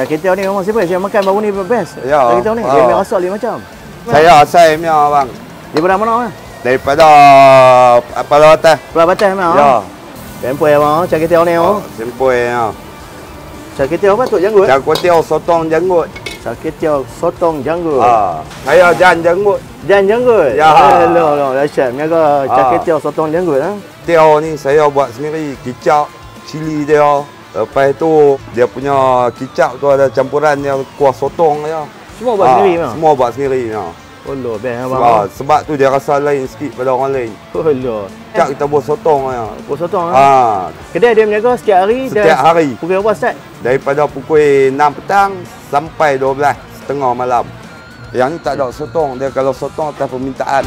Char kway teow ni memang siapa yang makan baru ni best. Ya. Char kway teow ni dia memang rasa lain macam. Saya asal Mia bang. Daripada mana bang? Daripada Pulau Batas. Pulau Batas memang. Ya. Sempoi bang, char kway teow ni. Sempoi ya. Char kway teow apa tu janggut? Char kway teow sotong janggut. Char kway teow sotong janggut. Saya Jan janggut. Jan janggut. Ya. Hello, dahsyat. Niaga char kway teow sotong janggut ah. Teow ni saya buat sendiri, kicap, cili dia. Lepas tu dia punya kicap tu ada campuran yang kuah sotong dia. Semua buat sendiri memang. Semua buat sendiri memang. Oh loh, best abang. Sebab tu dia rasa lain sikit pada orang lain. Oh loh. Kicap kita buat sotong ya. Buat sotong ah. Kedai dia menjaga setiap hari. Setiap hari. Pukul berapa start? Daripada pukul 6 petang sampai 12.30 malam. Yang ni tak ada sotong. Dia kalau sotong atas permintaan.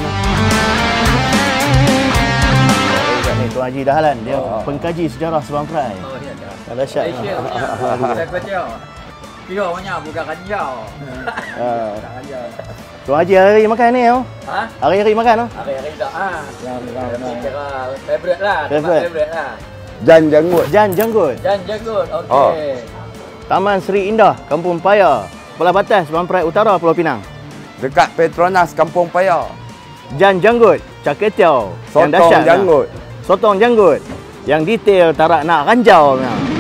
Tuan Haji Dahlan, dia pengkaji sejarah Subang Perai. Oh, ya dah. Dahsyat. Saya kecil. Kira banyak bukan kanjau. Tuan Haji hari-hari makan ni oh. Ha? Hari-hari makan oh. Hari-hari tak ah. Kira favorite lah. Favorite lah. Jan janggut. Jan janggut. Jan janggut. Okey. Taman Sri Indah, Kampung Paya, Pulau Batas, Subang Perai Utara, Pulau Pinang. Dekat Petronas Kampung Paya. Jan janggut, char kway teow. Sotong janggut. Sotong janggut. Yang detail tak nak ranjau memang.